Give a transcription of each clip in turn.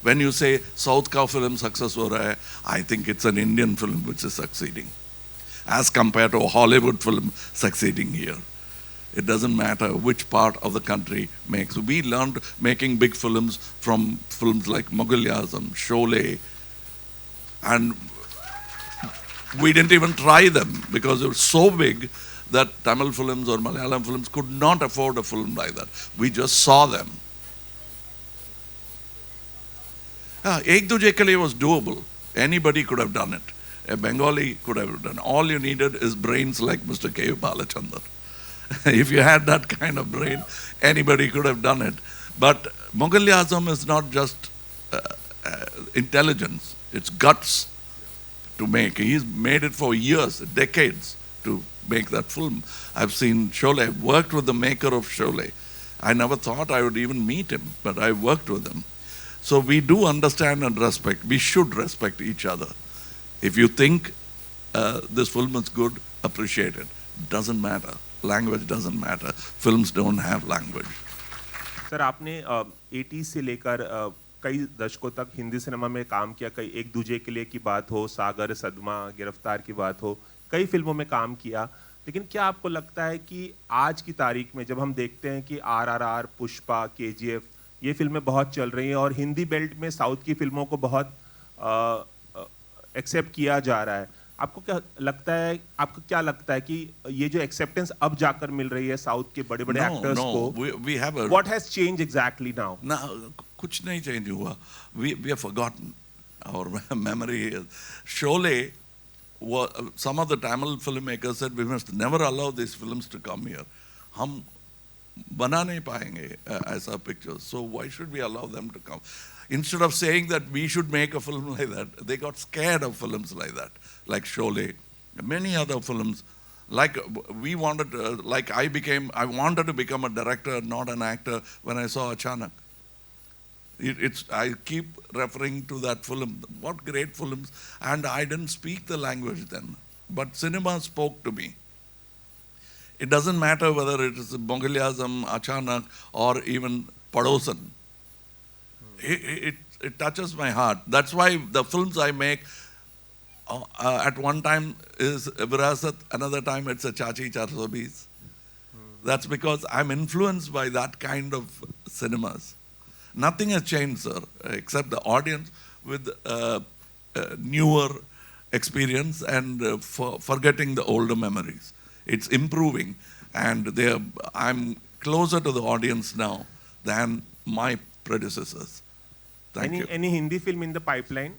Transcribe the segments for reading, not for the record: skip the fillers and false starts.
When you say South का film success हो रहा है, I think it's an Indian film which is succeeding, as compared to a Hollywood film succeeding here. It doesn't matter which part of the country makes. We learned making big films from films like Mughal Azam, Sholay, and we didn't even try them because they were so big that Tamil films or Malayalam films could not afford a film like that. We just saw them. Ek Duje Ke Liye was doable. Anybody could have done it. A Bengali could have done it. All you needed is brains like Mr. K. Balachandar. If you had that kind of brain, anybody could have done it. But Mughal Azam is not just intelligence, it's guts to make. He's made it for years, decades, to make that film. I've seen Sholay, I've worked with the maker of Sholay. I never thought I would even meet him, but I worked with him. So we do understand and respect. We should respect each other. If you think this film is good, appreciate it. Doesn't matter. Language doesn't matter. Films don't have language. Sir आपने 80 से लेकर कई दशकों तक Hindi cinema में काम किया. कई एक दूजे के लिए की बात हो, सागर, सदमा, गिरफ्तार की बात हो, कई फिल्मों में काम किया. लेकिन क्या आपको लगता है कि आज की तारीख में जब हम देखते हैं कि RRR, पुष्पा, KGF ये फिल्में बहुत चल रही हैं और हिंदी बेल्ट में साउथ की फिल्मों को बहुत एक्सेप्ट किया जा रहा है, आपको क्या लगता है कि ये जो एक्सेप्टेंस अब जाकर मिल रही है साउथ के बड़े-बड़े एक्टर्स को, what has changed exactly now? कुछ नहीं चेंज हुआ. We have forgotten. Our memory is. Sholay, some of the Tamil filmmakers said we must never allow these films to come here. हम बना नहीं पाएंगे ऐसा pictures. So why should we allow them to come? Instead of saying that we should make a film like that, they got scared of films like that, like Sholay, many other films. Like we wanted, I wanted to become a director, not an actor, when I saw Achanak. I keep referring to that film. What great films! And I didn't speak the language then, but cinema spoke to me. It doesn't matter whether it is Mughal Azam, Achanak, or even Padosan. It touches my heart. That's why the films I make, at one time is Virasat, another time it's a Chachi 420. That's because I'm influenced by that kind of cinemas. Nothing has changed, sir, except the audience with newer experience and forgetting the older memories. It's improving, and I'm closer to the audience now than my predecessors. Thank you. Any Hindi film in the pipeline?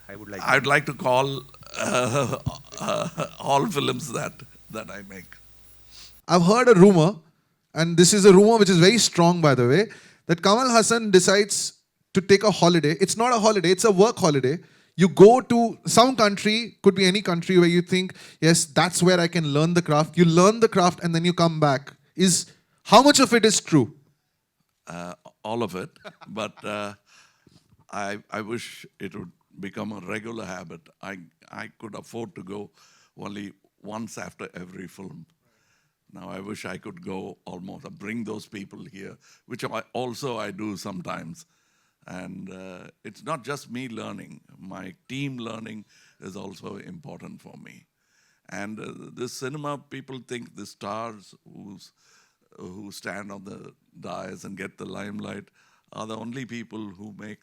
I'd like to call all films that I make. I've heard a rumor, and this is a rumor which is very strong, by the way, that Kamal Haasan decides to take a holiday. It's not a holiday, it's a work holiday. You go to some country, could be any country where you think, yes, that's where I can learn the craft. You learn the craft and then you come back. How much of it is true? All of it, but I wish it would become a regular habit. I could afford to go only once after every film. Now I wish I could go almost, bring those people here, which I do sometimes. And it's not just me learning. My team learning is also important for me. And this cinema, people think the stars who stand on the dais and get the limelight are the only people who make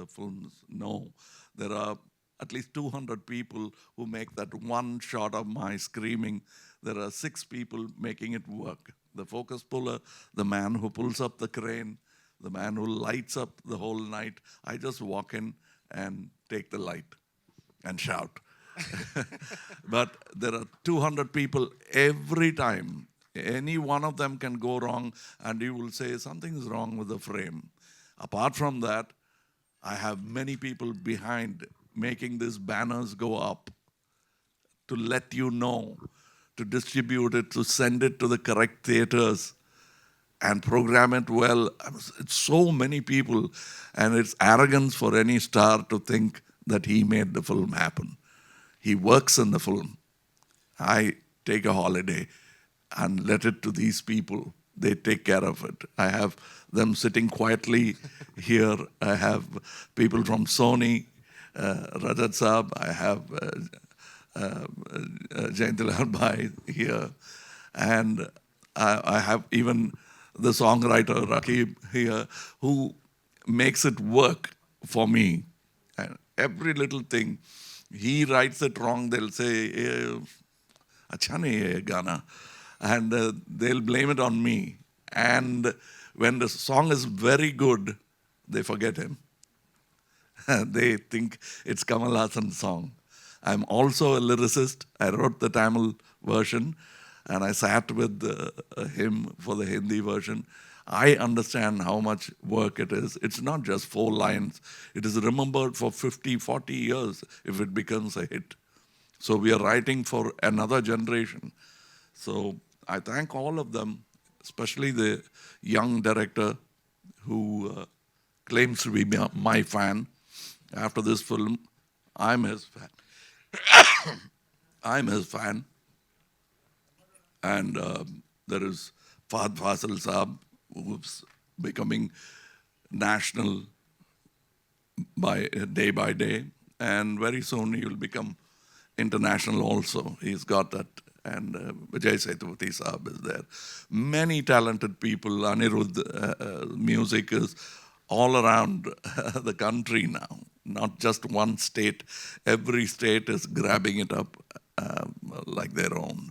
films. No, there are at least 200 people who make that one shot of my screaming. There are 6 people making it work. The focus puller, the man who pulls up the crane, the man who lights up the whole night. I just walk in and take the light and shout. But there are 200 people every time. Any one of them can go wrong and you will say something's wrong with the frame. Apart from that, I have many people behind making these banners go up to let you know, to distribute it, to send it to the correct theaters and program it well. It's so many people, and it's arrogance for any star to think that he made the film happen. He works in the film. I take a holiday and let it to these people they take care of it. I have them sitting quietly here. I have people from Sony, Rajat Saab. I have Jayantilal Bhai here. And I have even the songwriter Rakib here who makes it work for me. And every little thing, he writes it wrong, they'll say, "Acha nahi hai ye gana." And they'll blame it on me. And when the song is very good, they forget him. They think it's Kamal Haasan's song. I'm also a lyricist. I wrote the Tamil version, and I sat with him for the Hindi version. I understand how much work it is. It's not just 4 lines. It is remembered for 50, 40 years if it becomes a hit. So we are writing for another generation. So I thank all of them, especially the young director who claims to be my fan. After this film, I'm his fan. I'm his fan. And there is Fahad Fasil Saab, who's becoming national by day. And very soon he will become international also. He's got that. And Vijay Sethupathi Saab is there. Many talented people. Anirudh, music is all around the country now, not just one state. Every state is grabbing it up like their own.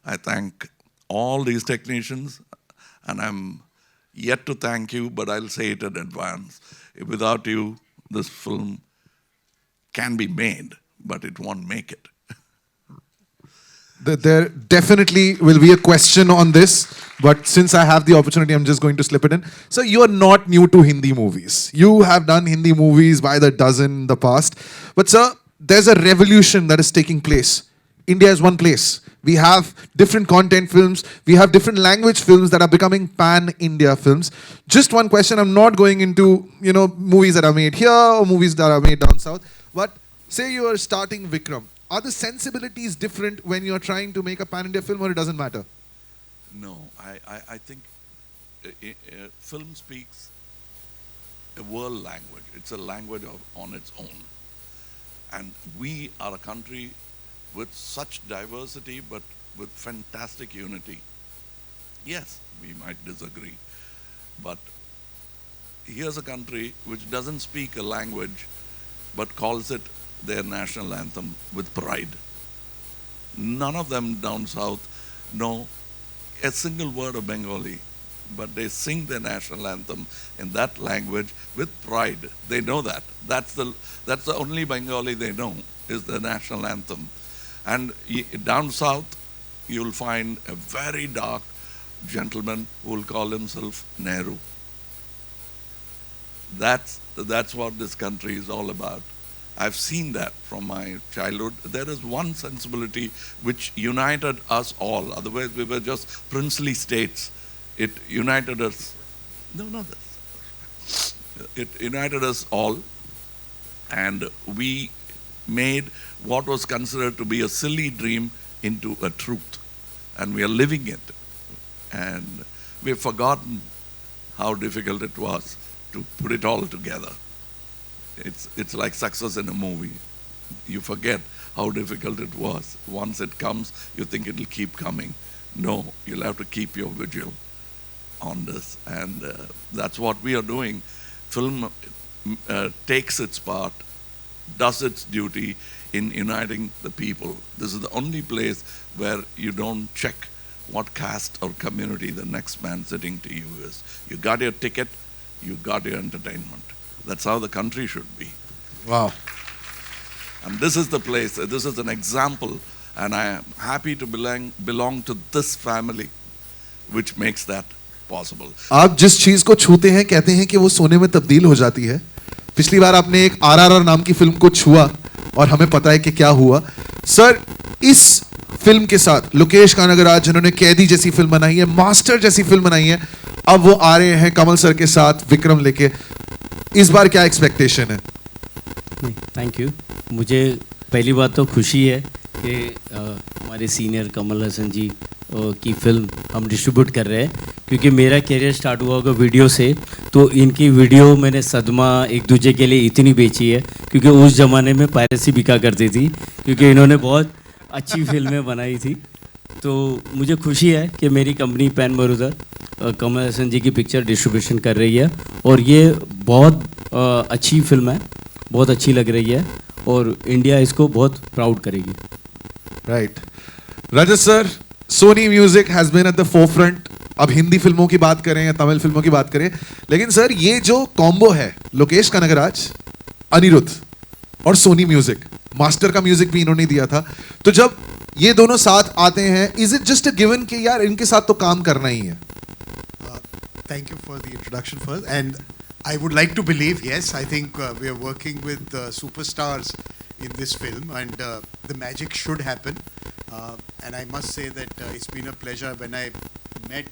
I thank all these technicians, and I'm yet to thank you, but I'll say it in advance. Without you, this film can be made, but it won't make it. There definitely will be a question on this, but since I have the opportunity, I'm just going to slip it in. So you are not new to Hindi movies. You have done Hindi movies by the dozen in the past. But sir, there's a revolution that is taking place. India is one place. We have different content films. We have different language films that are becoming pan-India films. Just one question. I'm not going into, movies that are made here or movies that are made down south. But say you are starting Vikram. Are the sensibilities different when you're trying to make a pan-India film, or it doesn't matter? No, I think film speaks a world language. It's a language on its own. And we are a country with such diversity, but with fantastic unity. Yes, we might disagree, but here's a country which doesn't speak a language, but calls it their national anthem with pride. None of them down south know a single word of Bengali, but they sing their national anthem in that language with pride. They know that. That's the only Bengali they know, is the national anthem. And down south, you'll find a very dark gentleman who will call himself Nehru. That's what this country is all about. I've seen that from my childhood. There is one sensibility which united us all. Otherwise, we were just princely states. It united us. It united us all, and we made what was considered to be a silly dream into a truth. And we are living it. And we've forgotten how difficult it was to put it all together. It's like success in a movie. You forget how difficult it was. Once it comes, you think it'll keep coming. No, you'll have to keep your vigil on this. And that's what we are doing. Film takes its part, does its duty in uniting the people. This is the only place where you don't check what caste or community the next man sitting to you is. You got your ticket, you got your entertainment. That's how the country should be. Wow. And this is the place, this is an example, and I am happy to belong to this family, which makes that possible. आप जिस चीज को छूते हैं कहते हैं कि वो सोने में तब्दील हो जाती है. पिछली बार आपने एक RRR नाम की फिल्म को छुआ और हमें पता है कि क्या हुआ. सर, इस फिल्म के साथ लोकेश कानागराज जिन्होंने कैदी जैसी फिल्म बनाई है, मास्टर जैसी फिल्म बनाई है, अब वो आ रहे हैं कमल सर के साथ विक्रम लेके. इस बार क्या एक्सपेक्टेशन है? Thank you. मुझे पहली बात तो खुशी है कि हमारे सीनियर कमल हसन जी की फिल्म हम डिस्ट्रीब्यूट कर रहे हैं, क्योंकि मेरा करियर स्टार्ट हुआ होगा वीडियो से। तो इनकी वीडियो मैंने सदमा एक दूजे के लिए इतनी बेची है, क्योंकि उस ज़माने में पायरेसी बिका करती थी, क्योंकि इन्होंने बहुत अच्छी फिल्में बनाई थी। तो मुझे खुशी है कि मेरी कंपनी पैन मरुदर कमल हसन जी की पिक्चर डिस्ट्रीब्यूशन कर रही है, और ये बहुत अच्छी फिल्म है, बहुत अच्छी लग रही है, और इंडिया इसको बहुत प्राउड करेगी। Right. Rajat sir, Sony music has been at the forefront. अब हिंदी फिल्मों की बात करें या तमिल फिल्मों की बात करें, लेकिन सर ये जो कॉम्बो है, लोकेश कनगराज, अनिरुद्ध और सोनी म्यूजिक, मास्टर का म्यूजिक भी इन्होंने दिया था। तो जब ये दोनों साथ आते हैं, is it just a given कि यार इनके साथ तो काम करना ही है? Thank you for the introduction first. And I would like to believe, yes, I think we are working with superstars in this film, and the magic should happen. And I must say that it's been a pleasure when I met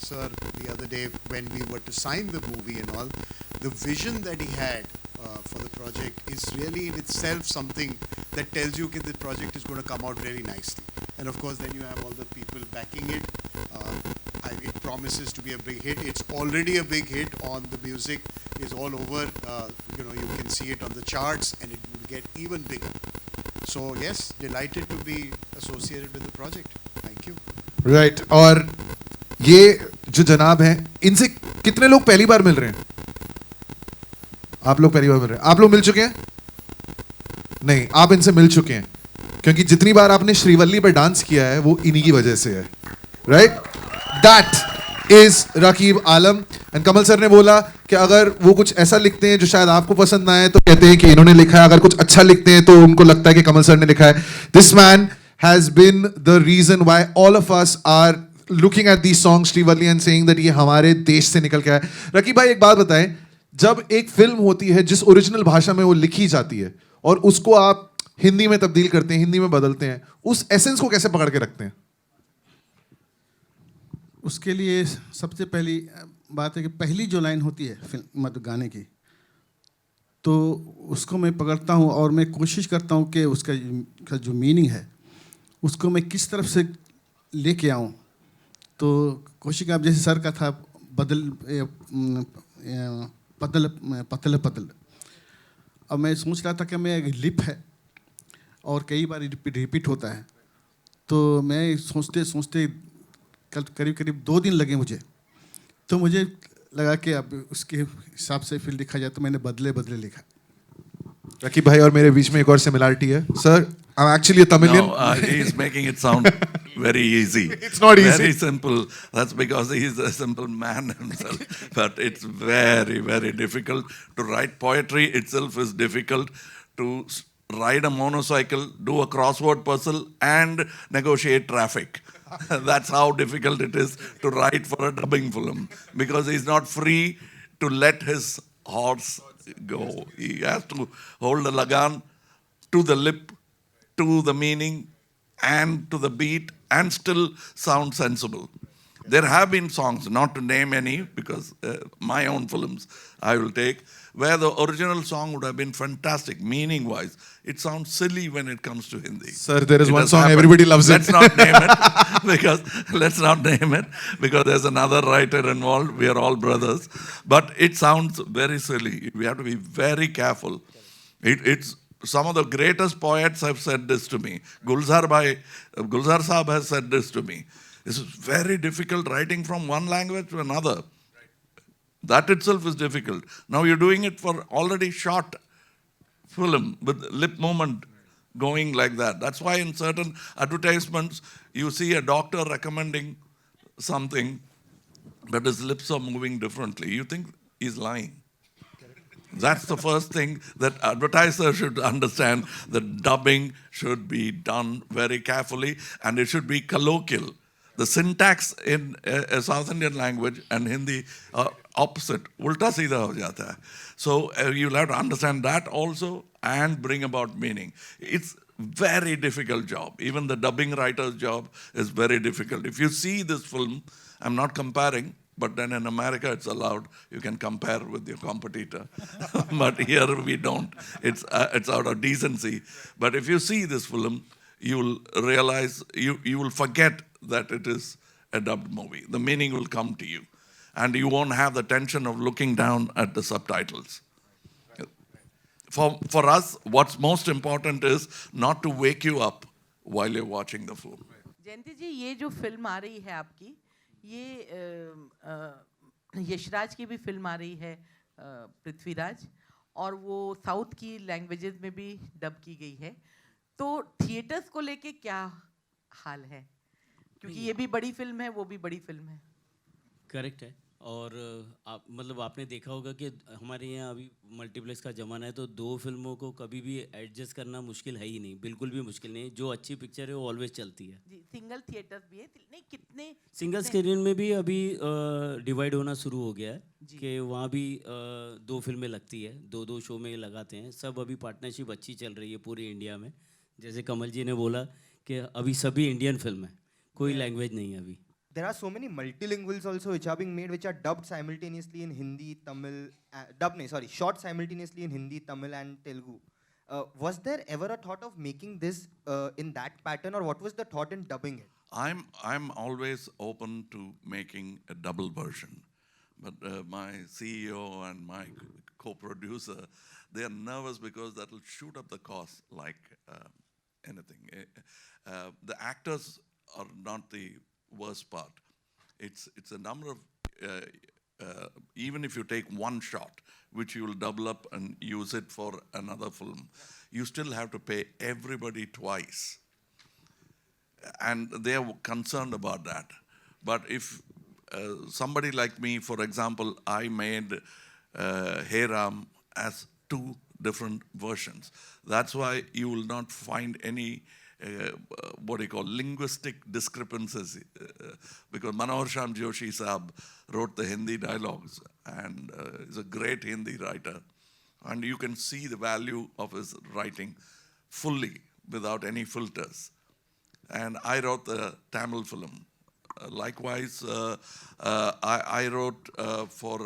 Sir the other day when we were to sign the movie and all. The vision that he had for the project is really in itself something that tells you that the project is going to come out really nicely. And of course, then you have all the people backing it. It promises to be a big hit. It's already a big hit. On the music is all over. You can see it on the charts, and it will get even bigger. So yes, delighted to be associated with the project. Thank you. Right. और ये जो जनाब हैं, इनसे कितने लोग पहली बार मिल रहे हैं? आप लोग पहली बार मिल रहे हैं? आप लोग मिल चुके हैं? नहीं, आप इनसे मिल चुके हैं, क्योंकि जितनी बार आपने श्रीवल्ली पर डांस किया है वो इन्हीं की वजह से है। Right? That is Rakib Alam. And Kamal sir ने बोला कि अगर वो कुछ ऐसा लिखते हैं जो शायद आपको पसंद ना आए, तो कहते हैं कि इन्होंने लिखा है। अगर कुछ अच्छा लिखते हैं तो उनको लगता है कि कमल सर ने लिखा है। This man has been the reason why all of us are looking at the song Srivalli and saying that ये हमारे देश से निकल के आया। रकीब भाई, एक बात बताएं, जब एक फिल्म होती है जिस ओरिजिनल भाषा में वो लिखी जाती है और उसको आप हिंदी में तब्दील करते हैं, हिंदी में बदलते हैं, उस एसेंस को कैसे पकड़ के रखते हैं? उसके लिए सबसे पहली बात है कि पहली जो लाइन होती है फिल्म गाने की, तो उसको मैं पकड़ता हूँ और मैं कोशिश करता हूँ कि उसका जो मीनिंग है उसको मैं किस तरफ से लेके आऊँ। तो कोशिश अब जैसे सर का था पतल पतल, अब मैं सोच रहा था कि मैं लिप है और कई बार रिपीट होता है, तो मैं सोचते सोचते कल करीब 2 दिन लगे मुझे। तो मुझे लगा कि अब उसके हिसाब से फिर लिखा जाए, तो मैंने बदले बदले लिखा। रकीब भाई और मेरे बीच में एक और सिमिलरिटी है। Sir, I'm actually a Tamilian. No, he's making it sound very easy. It's not easy. Very simple. That's because he's a simple man himself. But it's very, very difficult to write poetry itself is difficult. To ride a motorcycle, do a crossword puzzle, and negotiate traffic. That's how difficult it is to write for a dubbing film, because he's not free to let his horse go. He has to hold the lagan to the lip, to the meaning, and to the beat, and still sound sensible. There have been songs, not to name any, because my own films I will take, where the original song would have been fantastic, meaning-wise. It sounds silly when it comes to Hindi. Sir, there is It one has song happened. everybody loves Let's it. not name it, because there's another writer involved. We are all brothers. But it sounds very silly. We have to be very careful. It's some of the greatest poets have said this to me. Gulzar Saab has said this to me. This is very difficult writing from one language to another. That itself is difficult. Now you're doing it for already shot film with lip movement going like that. That's why in certain advertisements you see a doctor recommending something, but his lips are moving differently. You think he's lying. That's the first thing that advertisers should understand. That dubbing should be done very carefully, and it should be colloquial. The syntax in a South Indian language and Hindi are opposite. Ulta seedha ho jata hai. So you'll have to understand that also and bring about meaning. It's very difficult job. Even the dubbing writer's job is very difficult. If you see this film, I'm not comparing, but then in America it's allowed. You can compare with your competitor. But here we don't. It's out of decency. But if you see this film, you will realize, you will forget that it is a dubbed movie. The meaning will come to you. And you won't have the tension of looking down at the subtitles. For us, what's most important is not to wake you up while you're watching the film. जयंती जी, ये जो film आ रही है आपकी, ये यशराज की भी film आ रही है, पृथ्वीराज, और वो साउथ की लैंग्वेजेस में भी डब की गई है. तो थिएटर्स को लेके क्या हाल है? क्योंकि ये भी बड़ी फिल्म है, वो भी बड़ी फिल्म है. करेक्ट है. और आप मतलब आपने देखा होगा कि हमारे यहाँ अभी मल्टीप्लेक्स का ज़माना है, तो दो फिल्मों को कभी भी एडजस्ट करना मुश्किल है ही नहीं, बिल्कुल भी मुश्किल नहीं. जो अच्छी पिक्चर है वो ऑलवेज चलती है. जी, सिंगल थिएटर्स भी है. नहीं, कितने सिंगल स्क्रीन में भी अभी डिवाइड होना शुरू हो गया है कि वहाँ भी दो फिल्में लगती है, दो दो शो में लगाते हैं. सब अभी पार्टनरशिप अच्छी चल रही है पूरी इंडिया में. जैसे कमल जी ने बोला कि अभी सभी इंडियन फिल्म है, कोई लैंग्वेज नहीं है अभी. There are so many multilinguals also which are being made, which are dubbed simultaneously in Hindi, Tamil, shot simultaneously in Hindi, Tamil and Telugu. Was there ever a thought of making this in that pattern, or what was the thought in dubbing it? I'm always open to making a double version. But my CEO and my co-producer, they are nervous because that will shoot up the cost like anything. The actors are not the worst part. It's a number of, even if you take one shot, which you will double up and use it for another film, you still have to pay everybody twice. And they are concerned about that. But if somebody like me, for example, I made Hey Ram as two different versions. That's why you will not find any linguistic discrepancies, because Manohar Shyam Joshi Saab wrote the Hindi dialogues and is a great Hindi writer, and you can see the value of his writing fully without any filters. And I wrote the Tamil film. Likewise, I wrote for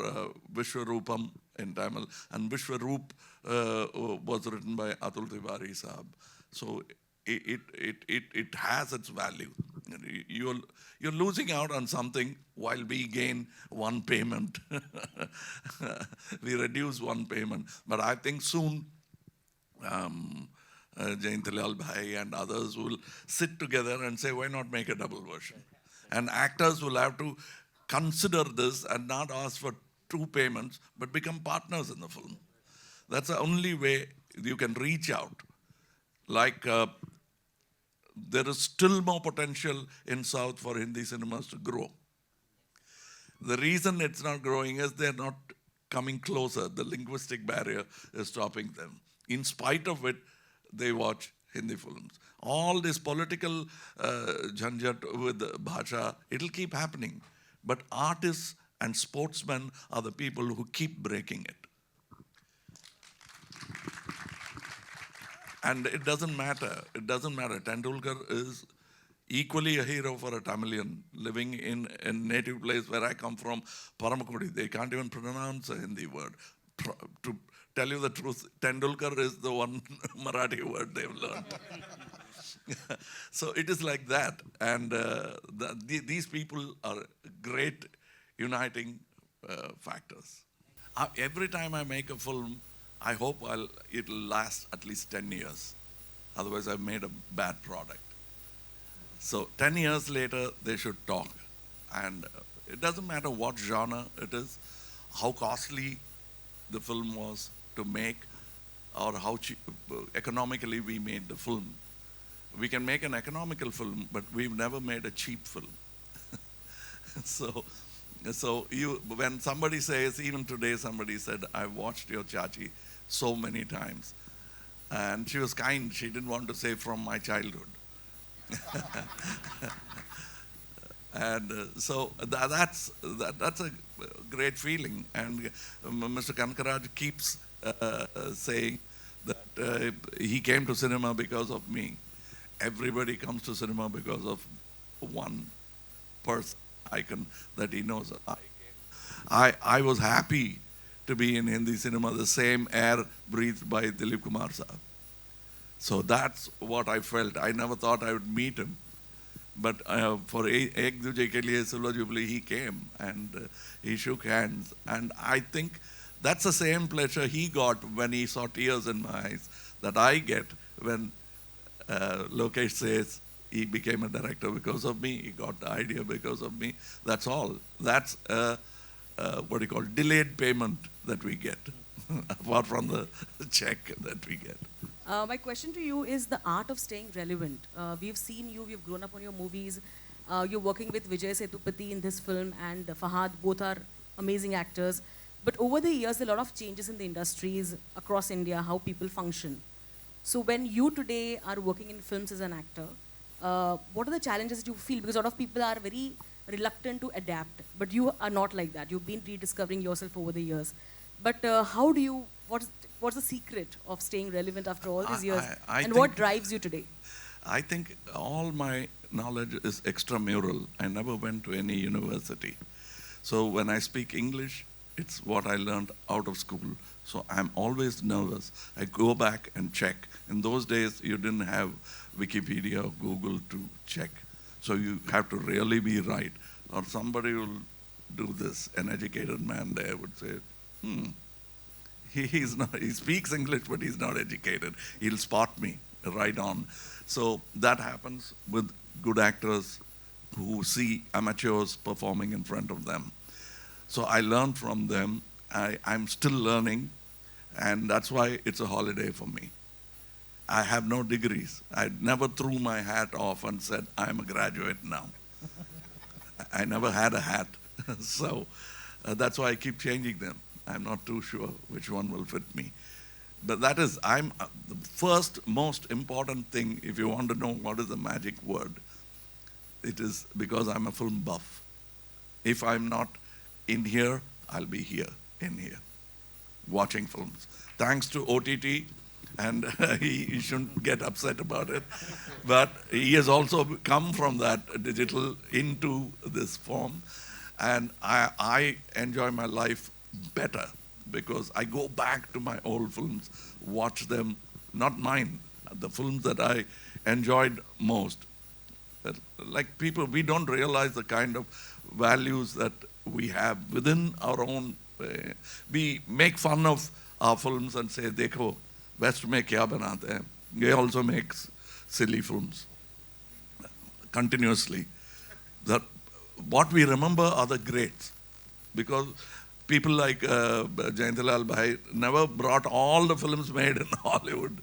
Vishwarupam in Tamil, and Vishwaroop was written by Atul Tiwari Saab. So it has its value. You're losing out on something while we gain one payment. We reduce one payment. But I think soon Jayantilal Bhai and others will sit together and say, why not make a double version? And actors will have to consider this and not ask for two payments, but become partners in the film. That's the only way you can reach out. Like, there is still more potential in South for Hindi cinemas to grow. The reason it's not growing is they're not coming closer. The linguistic barrier is stopping them. In spite of it, they watch Hindi films. All this political jhanjat with bhasha, it'll keep happening. But artists and sportsmen are the people who keep breaking it. And it doesn't matter. It doesn't matter. Tendulkar is equally a hero for a Tamilian living in a native place where I come from, Paramakudi. They can't even pronounce a Hindi word. To tell you the truth, Tendulkar is the one Marathi word they've learned. So it is like that. And these people are great uniting factors. Every time I make a film, I hope it'll last at least 10 years. Otherwise, I've made a bad product. So 10 years later, they should talk. And it doesn't matter what genre it is, how costly the film was to make, or how cheap, economically we made the film. We can make an economical film, but we've never made a cheap film. So when somebody says, even today somebody said, I watched your Chachi so many times. And she was kind, she didn't want to say from my childhood. And so that's a great feeling. And Mr. Kankaraj keeps saying that he came to cinema because of me. Everybody comes to cinema because of one person, icon that he knows. I was happy to be in Hindi cinema, the same air breathed by Dilip Kumar Saab. So that's what I felt. I never thought I would meet him. But for Ek Duje Ke Liye Silver Jubilee, he came and he shook hands. And I think that's the same pleasure he got when he saw tears in my eyes that I get when Lokesh says he became a director because of me, he got the idea because of me. That's all. That's what you call delayed payment that we get, apart from the check that we get. My question to you is the art of staying relevant. We've seen you, we've grown up on your movies. You're working with Vijay Sethupathi in this film and Fahad, both are amazing actors. But over the years, there are a lot of changes in the industries across India, how people function. So when you today are working in films as an actor, what are the challenges that you feel? Because a lot of people are very reluctant to adapt, but you are not like that. You've been rediscovering yourself over the years. But how do you, what's the secret of staying relevant after all these years? And what drives you today? I think all my knowledge is extramural. I never went to any university. So when I speak English, it's what I learned out of school. So I'm always nervous. I go back and check. In those days, you didn't have Wikipedia or Google to check. So you have to really be right. Or somebody will do this. An educated man there would say, he speaks English, but he's not educated. He'll spot me right on. So that happens with good actors who see amateurs performing in front of them. So I learned from them. I'm still learning, and that's why it's a holiday for me. I have no degrees. I never threw my hat off and said, I'm a graduate now. I never had a hat. So that's why I keep changing them. I'm not too sure which one will fit me. But that is, the first most important thing, if you want to know what is the magic word, it is because I'm a film buff. If I'm not in here, I'll be here, in here, watching films. Thanks to OTT, and he shouldn't get upset about it, but he has also come from that digital into this form, and I enjoy my life better because I go back to my old films, watch them, not mine, the films that I enjoyed most. Like people, we don't realize the kind of values that we have within our own. We make fun of our films and say, "Dekho, West mein kya banate hain?" He also makes silly films continuously. That what we remember are the greats, because people like Jayantilal Bhai never brought all the films made in Hollywood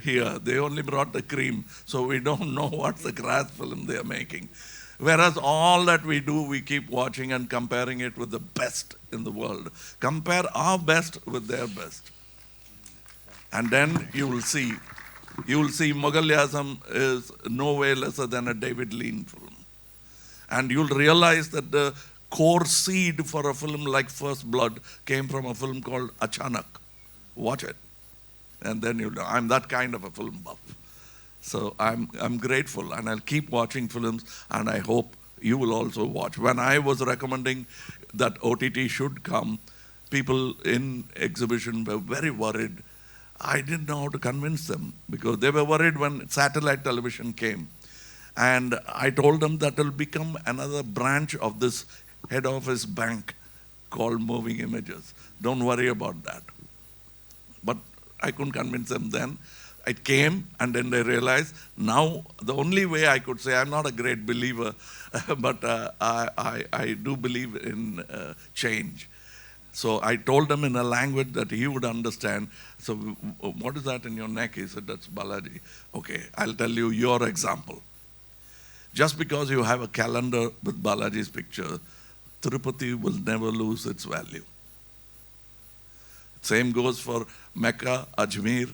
here. They only brought the cream, so we don't know what's the grass film they are making. Whereas all that we do, we keep watching and comparing it with the best in the world. Compare our best with their best. And then you will see Mughal Azam is no way lesser than a David Lean film. And you'll realize that the core seed for a film like First Blood came from a film called Achanak. Watch it. And then you'll know, I'm that kind of a film buff. So I'm grateful, and I'll keep watching films, and I hope you will also watch. When I was recommending that OTT should come, people in exhibition were very worried. I didn't know how to convince them because they were worried when satellite television came. And I told them that will become another branch of this head office bank called Moving Images. Don't worry about that. But I couldn't convince them then. It came, and then they realized now the only way I could say, I'm not a great believer, but I do believe in change. So I told him in a language that he would understand. So what is that in your neck? He said, that's Balaji. Okay, I'll tell you your example. Just because you have a calendar with Balaji's picture, Tirupati will never lose its value. Same goes for Mecca, Ajmer,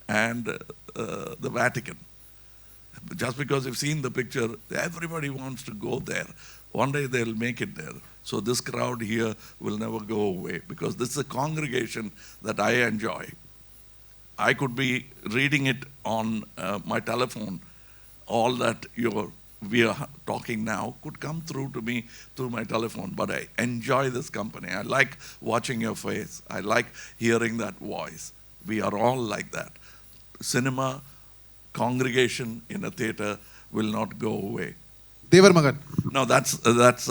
and the Vatican. Just because you've seen the picture, everybody wants to go there. One day they'll make it there. So this crowd here will never go away because this is a congregation that I enjoy. I could be reading it on my telephone. All that we are talking now could come through to me through my telephone, but I enjoy this company. I like watching your face. I like hearing that voice. We are all like that. Cinema congregation in a theater will not go away. Devar Magan. No, that's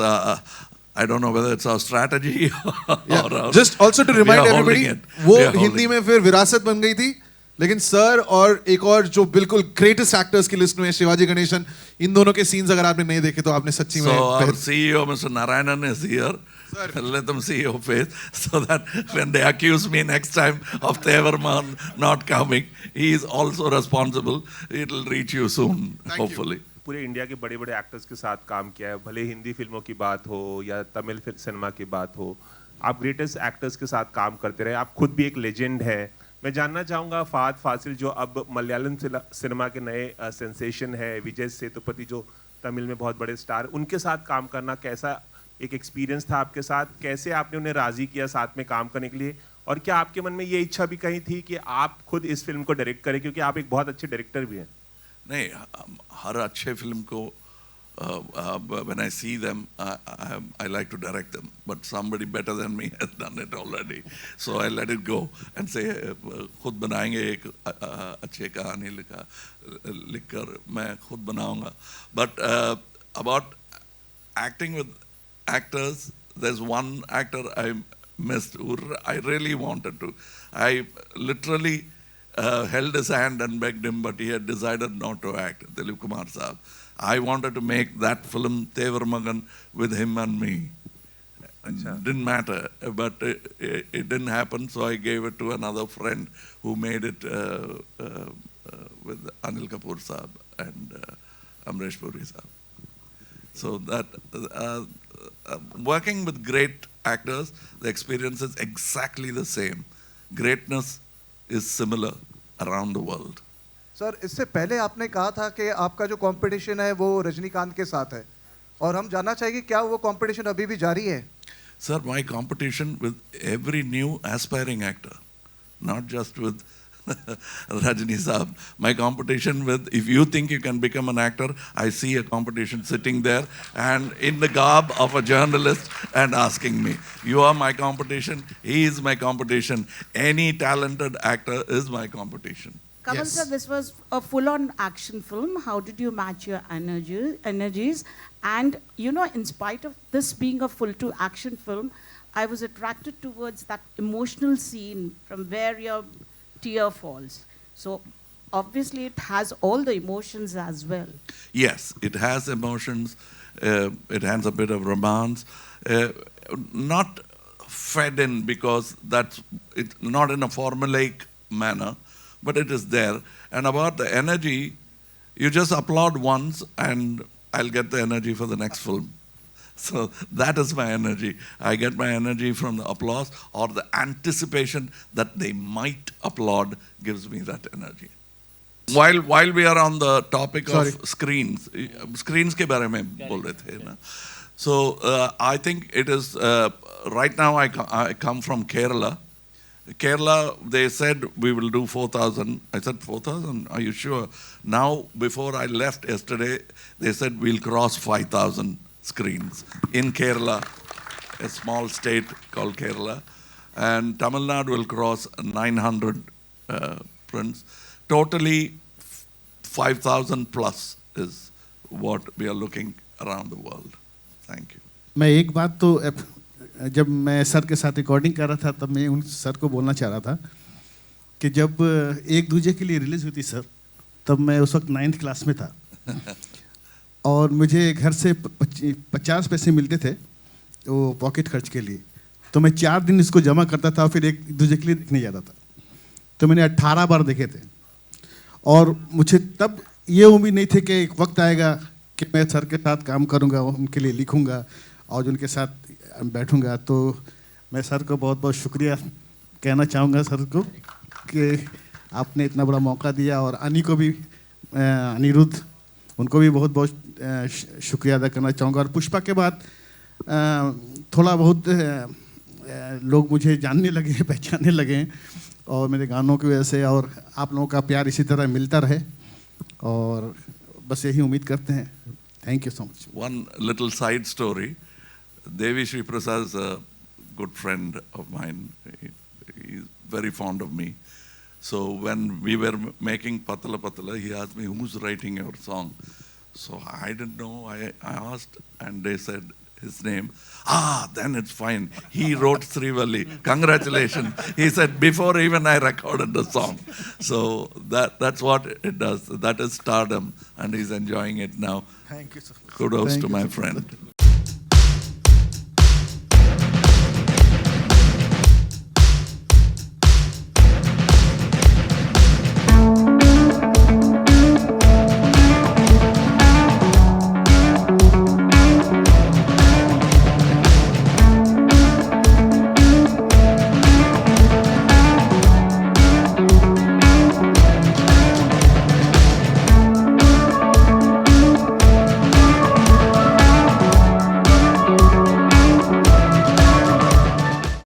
I don't know whether it's our strategy or our, Just also to we remind are holding everybody, it. वो We are holding Hindi में फिर विरासत बन गई थी, लेकिन sir और एक और जो बिल्कुल ग्रेटेस्ट एक्टर्स की लिस्ट में शिवाजी गणेशन, इन दोनों के सीन्स अगर आपने नहीं देखे तो आपने सच्ची में So our CEO, Mr. Narayanan, is here. Let them see your face so that when they accuse me next time of Tevarman not coming, he is also responsible. It will reach you soon, hopefully. पूरे India के बड़े बड़े actors के साथ काम किया है, भले हिंदी फिल्मों की बात हो या तमिल सिनेमा की बात हो, आप ग्रेटेस्ट एक्टर्स के साथ काम करते रहे, आप खुद भी एक लेजेंड है. मैं जानना चाहूँगा फहद फासिल जो अब मलयालम सिनेमा के नए सेंसेशन है, विजय सेतुपति जो तमिल में बहुत बड़े स्टार, उनके साथ काम करना कैसा एक एक्सपीरियंस था आपके साथ, कैसे आपने उन्हें राजी किया साथ में काम करने के लिए, और क्या आपके मन में ये इच्छा भी कहीं थी कि आप खुद इस फिल्म को डायरेक्ट करें, क्योंकि आप एक बहुत अच्छे डायरेक्टर भी हैं? नहीं, हर अच्छे फिल्म को when I see them, I like to direct them, but somebody better than me has done it already, so I let it go and say खुद बनाएंगे एक अच्छे कहानी लिखकर मैं खुद बनाऊंगा. But about acting with actors, there's one actor I missed who I really wanted to. I literally held his hand and begged him, but he had decided not to act, Dilip Kumar Saab. I wanted to make that film Tevar Magan with him and me. Didn't matter, but it didn't happen, so I gave it to another friend who made it with Anil Kapoor Saab and Amresh Puri Saab. So that working with great actors, the experience is exactly the same. Greatness is similar around the world. Sir, इससे पहले आपने कहा था कि आपका जो competition है वो रजनीकांत के साथ है, और हम जानना चाहेंगे क्या वो कंपटीशन अभी भी जारी है? Sir, my competition with every new aspiring actor, not just with Rajni Saab. My competition with, if you think you can become an actor, I see a competition sitting there and in the garb of a journalist and asking me. You are my competition, he is my competition. Any talented actor is my competition. Kamal sir, this was a full-on action film. How did you match your energies? And you know, in spite of this being a full-to action film, I was attracted towards that emotional scene from where your tear falls. So obviously it has all the emotions as well. Yes, it has emotions. It has a bit of romance. Not fed in because that's it's not in a formulaic manner, but it is there. And about the energy, you just applaud once and I'll get the energy for the next film. So that is my energy. I get my energy from the applause or the anticipation that they might applaud gives me that energy. While we are on the topic of screens के बारे में बोल रहे थे ना. So I think it is, right now I come from Kerala. Kerala, they said we will do 4,000. I said 4,000, are you sure? Now, before I left yesterday, they said we'll cross 5,000 screens in Kerala, a small state called Kerala. And Tamil Nadu will cross 900 prints. Totally 5,000 plus is what we are looking around the world. Thank you. मैं एक बात तो जब मैं sir के साथ recording कर रहा था तब मैं उन सर को बोलना चाह रहा था कि जब एक दूजे के लिए रिलीज़ हुई थी सर, तब मैं उस वक्त 9th क्लास में था और मुझे घर से 50 पैसे मिलते थे वो पॉकेट खर्च के लिए, तो मैं 4 दिन इसको जमा करता था फिर एक दूजे के लिए देखने जाता था. तो मैंने 18 बार देखे थे और मुझे तब ये उम्मीद नहीं थी कि एक वक्त आएगा कि मैं सर के साथ काम करूँगा, उनके लिए लिखूँगा और उनके साथ बैठूंगा. तो मैं सर को बहुत बहुत शुक्रिया कहना चाहूँगा सर को कि आपने इतना बड़ा मौका दिया, और अनी को भी, अनिरुद्ध, उनको भी बहुत बहुत शुक्रिया अदा करना चाहूँगा. और पुष्पा के बाद थोड़ा बहुत लोग मुझे जानने लगे, पहचानने लगे और मेरे गानों की वजह से, और आप लोगों का प्यार इसी तरह मिलता रहे और बस यही उम्मीद करते हैं. Thank you so much. One little side story. Devi Shri Prasad is a good friend of mine. He's very fond of me. So when we were making Patala Patala, he asked me, who's writing your song? So I didn't know. I asked, and they said his name. Then it's fine. He wrote Srivalli. Congratulations. He said, before even I recorded the song. So that's what it does. That is stardom, and he's enjoying it now. Thank you, sir. Kudos Thank to you, my sir. friend.